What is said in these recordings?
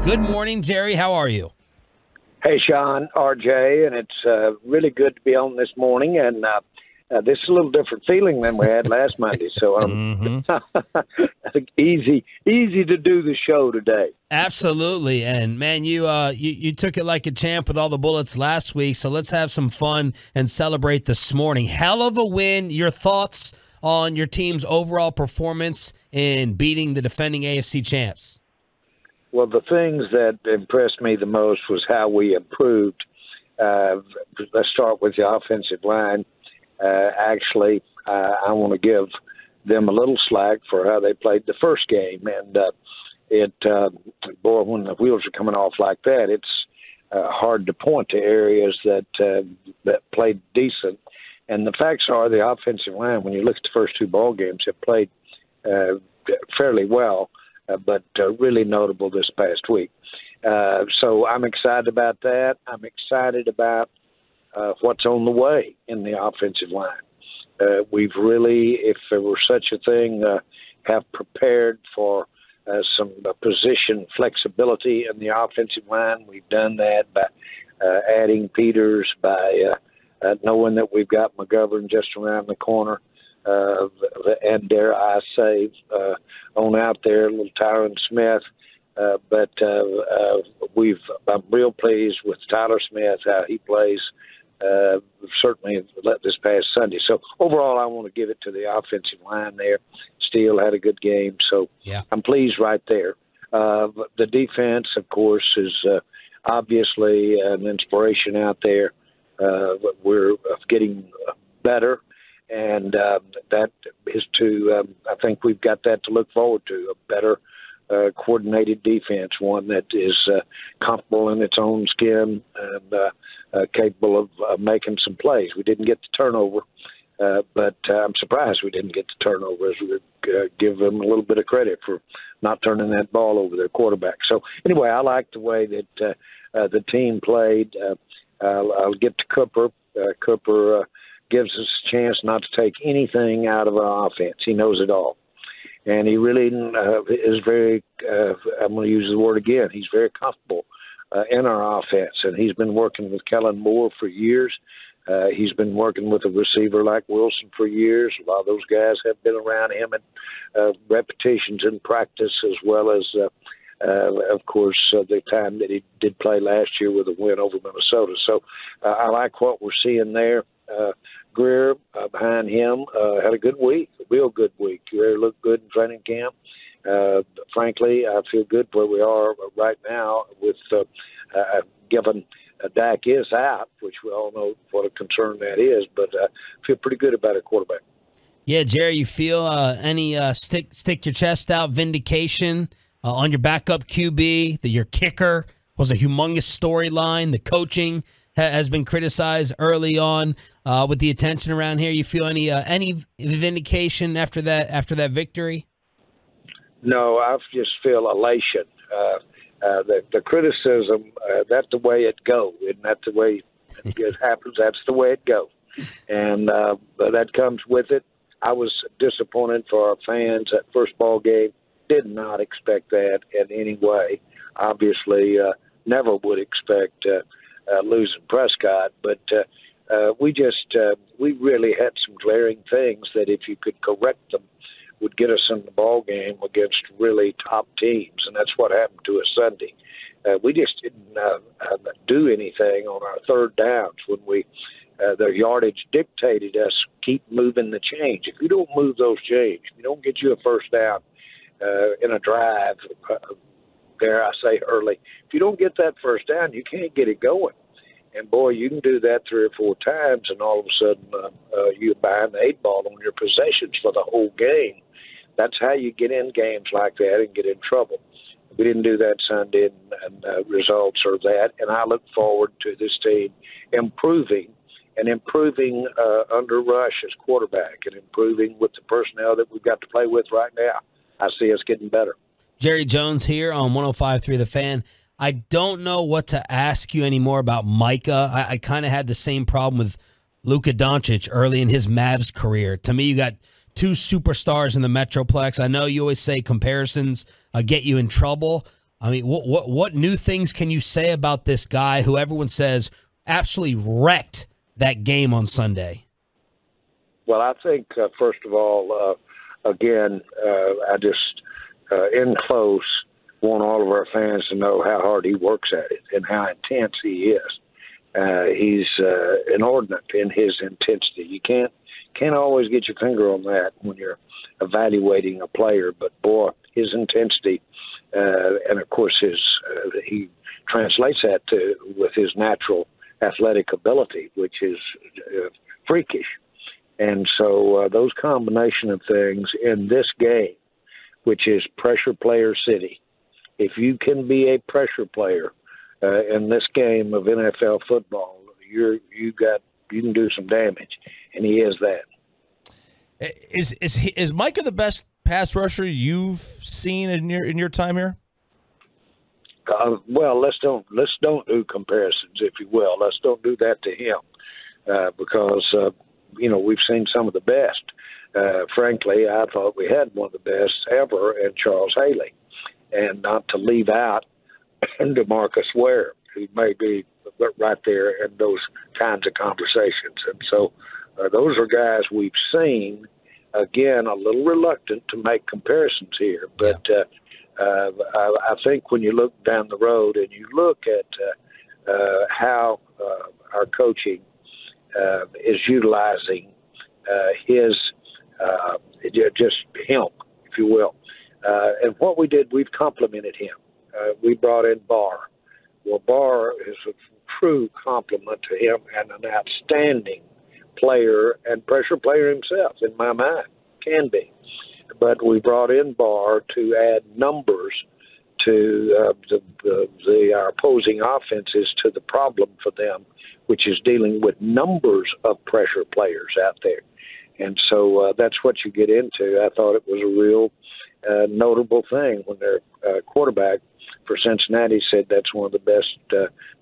Good morning, Jerry. How are you? Hey, Shan RJ, and it's really good to be on this morning. And this is a little different feeling than we had last Monday. So easy to do the show today. Absolutely. And, man, you took it like a champ with all the bullets last week. So let's have some fun and celebrate this morning. Hell of a win. Your thoughts on your team's overall performance in beating the defending AFC champs? Well, the things that impressed me the most was how we improved. Let's start with the offensive line. Actually, I want to give them a little slack for how they played the first game. And boy, when the wheels are coming off like that, it's hard to point to areas that played decent. And the facts are the offensive line, when you look at the first two ball games, have played fairly well. But really notable this past week. So I'm excited about that. I'm excited about what's on the way in the offensive line. We've really, if there were such a thing, have prepared for some position flexibility in the offensive line. We've done that by adding Peters, by knowing that we've got McGovern just around the corner. And dare I say, on out there, little Tyron Smith. But I'm real pleased with Tyler Smith, how he plays, certainly this past Sunday. So overall, I want to give it to the offensive line there. Steele had a good game, so yeah. I'm pleased right there. The defense, of course, is obviously an inspiration out there. We're getting better. And that is I think we've got that to look forward to, a better coordinated defense, one that is comfortable in its own skin and capable of making some plays. We didn't get the turnover, but I'm surprised we didn't get the turnover, as we would give them a little bit of credit for not turning that ball over their quarterback. So anyway, I like the way that the team played. I'll get to Cooper. Cooper gives us a chance not to take anything out of our offense. He knows it all. And he really is very, I'm going to use the word again, he's very comfortable in our offense. And he's been working with Kellen Moore for years. He's been working with a receiver like Wilson for years. A lot of those guys have been around him in repetitions in practice, as well as, of course, the time that he did play last year with a win over Minnesota. So I like what we're seeing there. Greer behind him had a good week, a real good week. Greer looked good in training camp. Frankly, I feel good where we are right now with given Dak is out, which we all know what a concern that is, but I feel pretty good about a quarterback. Yeah, Jerry, you feel any stick your chest out vindication on your backup QB, that your kicker was a humongous storyline, the coaching has been criticized early on with the attention around here. You feel any vindication after that victory? No, I just feel elation. The criticism, that's the way it goes. Isn't that the way it happens? That's the way it goes. And but that comes with it. I was disappointed for our fans that first ball game. Did not expect that in any way. Obviously, never would expect losing Prescott, but we really had some glaring things that if you could correct them would get us in the ball game against really top teams, and that's what happened to us Sunday. We just didn't do anything on our third downs when the yardage dictated us keep moving the chains. If you don't move those chains, if you don't get you a first down in a drive, dare I say early, if you don't get that first down, you can't get it going. And, boy, you can do that 3 or 4 times, and all of a sudden you're behind the 8 ball on your possessions for the whole game. That's how you get in games like that and get in trouble. We didn't do that Sunday, and results are that. And I look forward to this team improving under Rush as quarterback and improving with the personnel that we've got to play with right now. I see us getting better. Jerry Jones here on 105.3 The Fan. I don't know what to ask you anymore about Micah. I kind of had the same problem with Luka Doncic early in his Mavs career. To me, you got 2 superstars in the Metroplex. I know you always say comparisons get you in trouble. I mean, what new things can you say about this guy who everyone says absolutely wrecked that game on Sunday? Well, I think, first of all, again, I just, in close, want all of our fans to know how hard he works at it and how intense he is. He's inordinate in his intensity. You can't always get your finger on that when you're evaluating a player, but boy, his intensity, and of course he translates that with his natural athletic ability, which is freakish. And so those combination of things in this game, which is pressure player city, if you can be a pressure player in this game of NFL football, you can do some damage, and he is that. Is Micah the best pass rusher you've seen in your time here? Well, let's don't do comparisons, if you will. Let's don't do that to him because we've seen some of the best. Frankly, I thought we had one of the best ever in Charles Haley, and not to leave out DeMarcus Ware, who may be right there in those kinds of conversations. And so those are guys we've seen. Again, a little reluctant to make comparisons here, but I think when you look down the road and you look at how our coaching is utilizing his just him, if you will, and what we did, we've complimented him. We brought in Barr. Well, Barr is a true compliment to him and an outstanding player and pressure player himself, in my mind, can be. But we brought in Barr to add numbers to our opposing offenses to the problem for them, which is dealing with numbers of pressure players out there. And so that's what you get into. I thought it was a real notable thing when their quarterback for Cincinnati said that's one of the best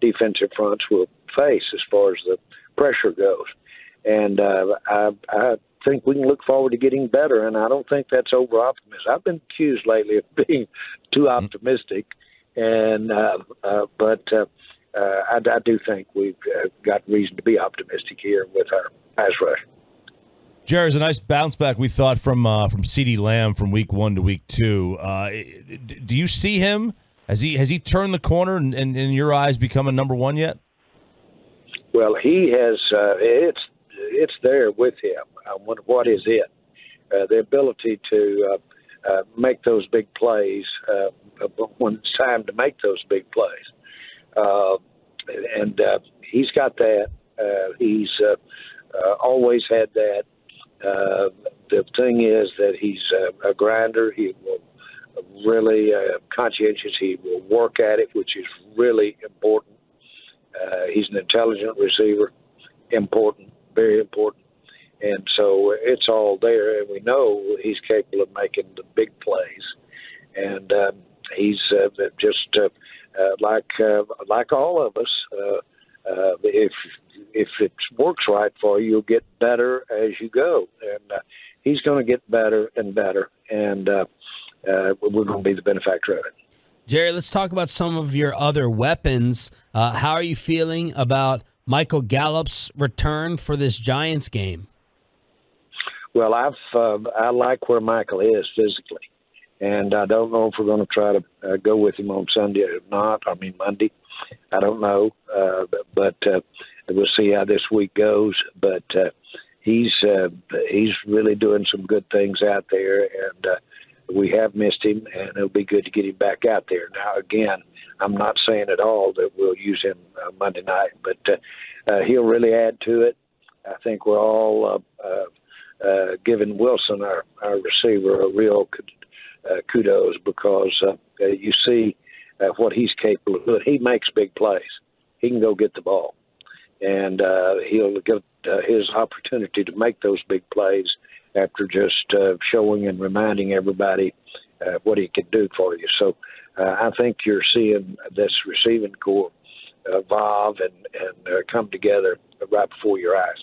defensive fronts we'll face as far as the pressure goes. And I think we can look forward to getting better, and I don't think that's over-optimism. I've been accused lately of being too optimistic, and but I do think we've got reason to be optimistic here with our pass rush. Jerry, it's a nice bounce back, we thought, from CeeDee Lamb from week 1 to week 2. Do you see him? Has he turned the corner and in your eyes become a number 1 yet? Well, he has. It's there with him. What is it? The ability to make those big plays when it's time to make those big plays. And he's got that. He's always had that. The thing is that he's a grinder. He will really conscientious. He will work at it, which is really important. He's an intelligent receiver, important, very important. And so it's all there, and we know he's capable of making the big plays. And he's just like all of us. If it works right for you, you'll get better as you go. And he's going to get better and better, and we're going to be the benefactor of it. Jerry, let's talk about some of your other weapons. How are you feeling about Michael Gallup's return for this Giants game? Well, I like where Michael is physically, and I don't know if we're going to try to go with him on Sunday or not. I mean Monday. I don't know, but we'll see how this week goes. But he's really doing some good things out there, and we have missed him, and it'll be good to get him back out there. Now, again, I'm not saying at all that we'll use him Monday night, but he'll really add to it. I think we're all giving Wilson, our receiver, a real kudos because you see what he's capable of doing. He makes big plays. He can go get the ball, and he'll get his opportunity to make those big plays after just showing and reminding everybody what he can do for you. So I think you're seeing this receiving corps evolve and come together right before your eyes.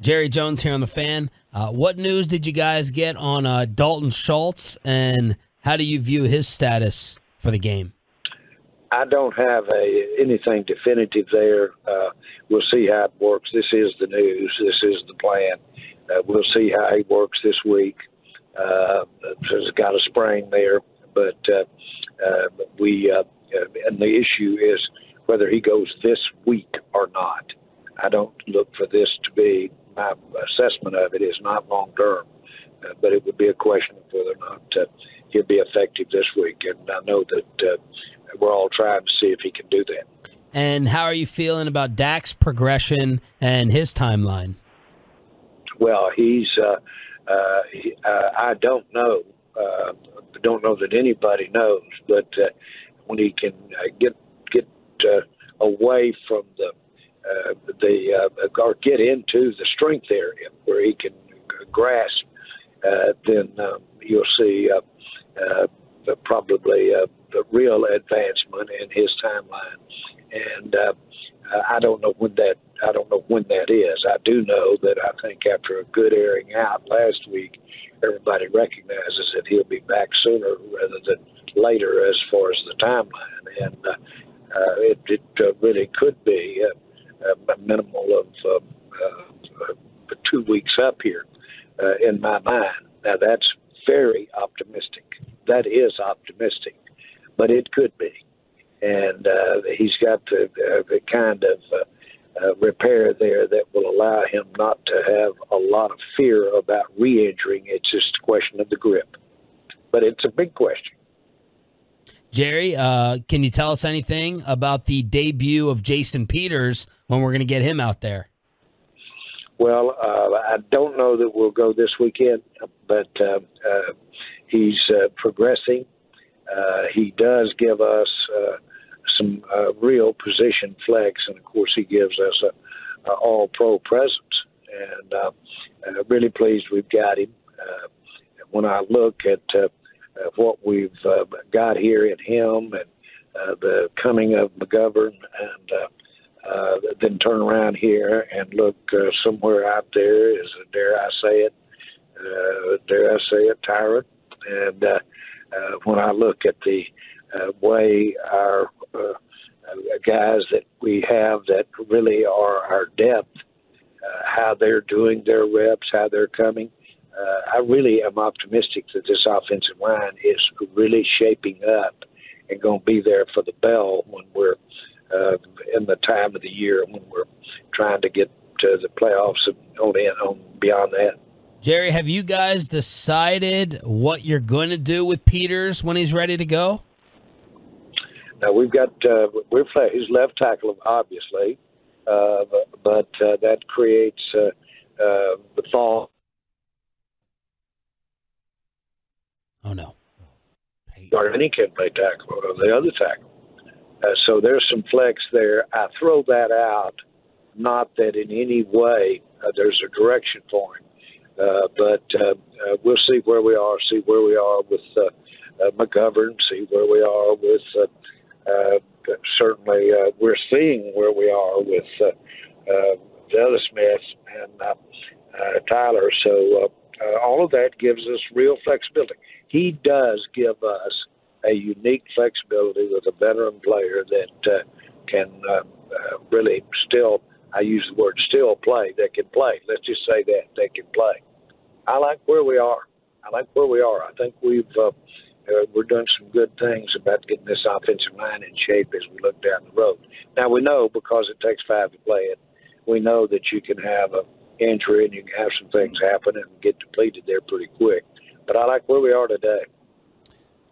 Jerry Jones here on The Fan. What news did you guys get on Dalton Schultz, and how do you view his status for the game? I don't have anything definitive there. We'll see how it works. This is the news. This is the plan. We'll see how he works this week. He's got a sprain there, but and the issue is whether he goes this week or not. I don't look for this to be, my assessment of it is not long term, but it would be a question of whether or not he'll be effective this week. And I know that we're all trying to see if he can do that. And how are you feeling about Dak's progression and his timeline? Well, I don't know. Don't know that anybody knows, but when he can get away from or get into the strength area where he can grasp, then you'll see probably the real advancement in his timeline. And I don't know when that. I don't know when that is. I do know that I think after a good airing out last week, everybody recognizes that he'll be back sooner rather than later as far as the timeline. And it really could be a minimal of 2 weeks up here in my mind. Now, that's very optimistic. That is optimistic, but it could be. And he's got the kind of repair there that will allow him not to have a lot of fear about re-injuring. It's just a question of the grip. But it's a big question. Jerry, can you tell us anything about the debut of Jason Peters when we're going to get him out there? Well, I don't know that we'll go this weekend, but he's progressing. He does give us some real position flex, and of course he gives us a all-pro presence. And really pleased we've got him. When I look at what we've got here in him and the coming of McGovern, and then turn around here and look somewhere out there is, dare I say it, Tyrant. And when I look at the way our guys that we have that really are our depth, how they're doing their reps, how they're coming, I really am optimistic that this offensive line is really shaping up and going to be there for the bell when we're in the time of the year when we're trying to get to the playoffs and on beyond that. Jerry, have you guys decided what you're going to do with Peters when he's ready to go? Now we've got he's left tackle, obviously, but that creates the fall. Oh no! And he can play tackle or the other tackle. So there's some flex there. I throw that out, not that in any way there's a direction for him, but we'll see where we are. See where we are with McGovern. See where we are with. Certainly, we're seeing where we are with the other Smith and Tyler. So all of that gives us real flexibility. He does give us a unique flexibility with a veteran player that can really still, I use the word still play, that can play. Let's just say that, they can play. I like where we are. I think we're doing some good things about getting this offensive line in shape as we look down the road. Now, we know because it takes 5 to play it, we know that you can have an injury and you can have some things happen and get depleted there pretty quick. But I like where we are today.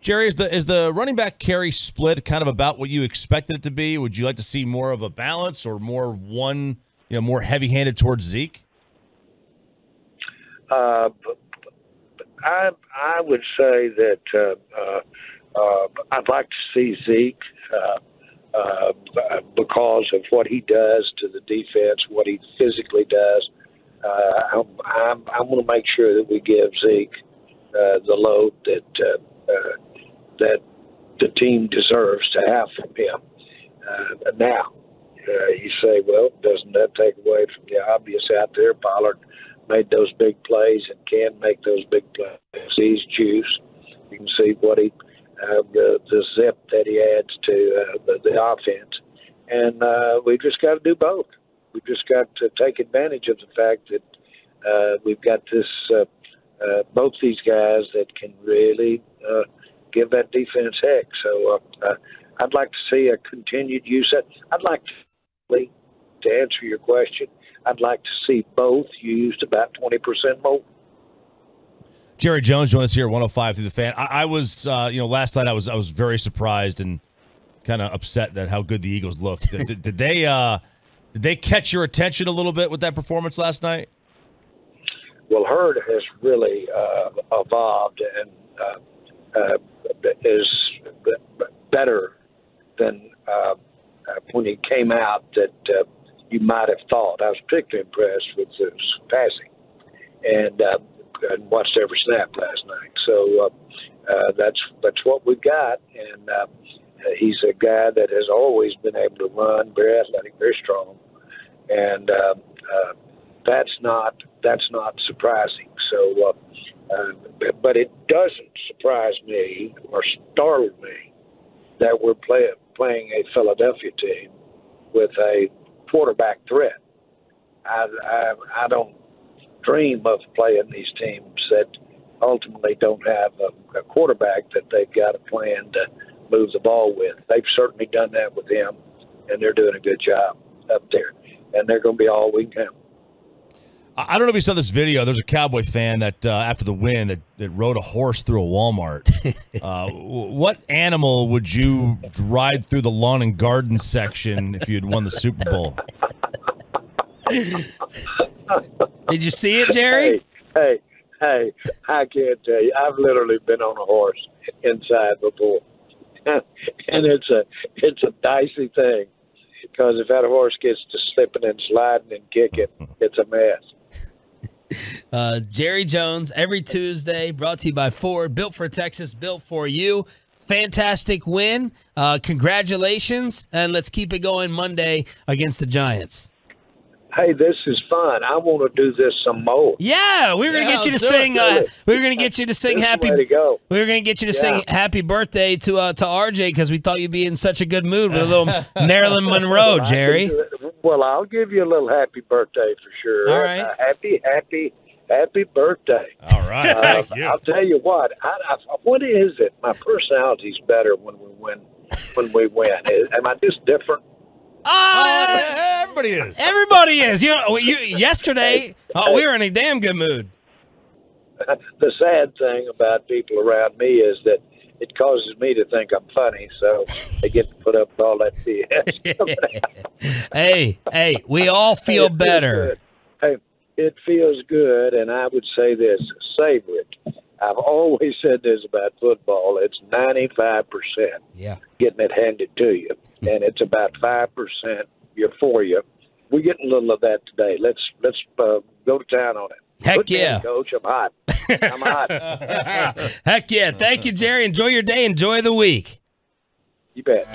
Jerry, is the running back carry split kind of about what you expected it to be? Would you like to see more of a balance or more more heavy-handed towards Zeke? I would say that I'd like to see Zeke because of what he does to the defense, what he physically does. I'm going to make sure that we give Zeke the load that the team deserves to have from him. Now, you say, well, doesn't that take away from the obvious out there? Pollard made those big plays and can make those big plays. He's juice. You can see what he the zip that he adds to the offense. And we've just got to do both. We've just got to take advantage of the fact that we've got this both these guys that can really give that defense heck. So I'd like to see a continued use. I'd like to answer your question, I'd like to see both used about 20% more. Jerry Jones joined us here at 105 through the Fan. I was, last night I was very surprised and kind of upset at how good the Eagles looked. Did they catch your attention a little bit with that performance last night? Well, Hurd has really evolved and is better than when he came out that you might have thought. I was particularly impressed with his passing and watched every snap last night. So that's what we've got, and he's a guy that has always been able to run, very athletic, very strong, and that's not surprising. So, but it doesn't surprise me or startle me that we're playing a Philadelphia team with a quarterback threat. I don't dream of playing these teams that ultimately don't have a quarterback that they've got a plan to move the ball with. They've certainly done that with him, and they're doing a good job up there. And they're going to be all we can count. I don't know if you saw this video. There's a Cowboy fan that after the win that rode a horse through a Walmart. What animal would you ride through the lawn and garden section if you had won the Super Bowl? Did you see it, Jerry? Hey, I can't tell you. I've literally been on a horse inside before. And it's a dicey thing, because if that horse gets to slipping and sliding and kicking, it's a mess. Jerry Jones, every Tuesday, brought to you by Ford, built for Texas, built for you. Fantastic win. Congratulations, and let's keep it going Monday against the Giants. Hey, this is fun. I want to do this some more. Yeah, we were going to get you to sing. We were going to get you to sing happy. We were going to get you to sing "Happy Birthday" to RJ because we thought you'd be in such a good mood with a little Marilyn Monroe, Jerry. Well, I'll give you a little happy birthday for sure. All right. Happy birthday. All right. Thank you. I'll tell you what. What is it? My personality's better when we win. Am I just different? Everybody is. Everybody is. Yesterday, we were in a damn good mood. The sad thing about people around me is that it causes me to think I'm funny, so they get to put up with all that BS. Hey, we all feel better. Hey, it feels good, and I would say this, savor it. I've always said this about football. It's 95% getting it handed to you, and it's about 5% for you. We're getting a little of that today. Let's go to town on it. Heck yeah. Coach, I'm hot. I'm hot. Heck yeah. Thank you, Jerry. Enjoy your day. Enjoy the week. You bet.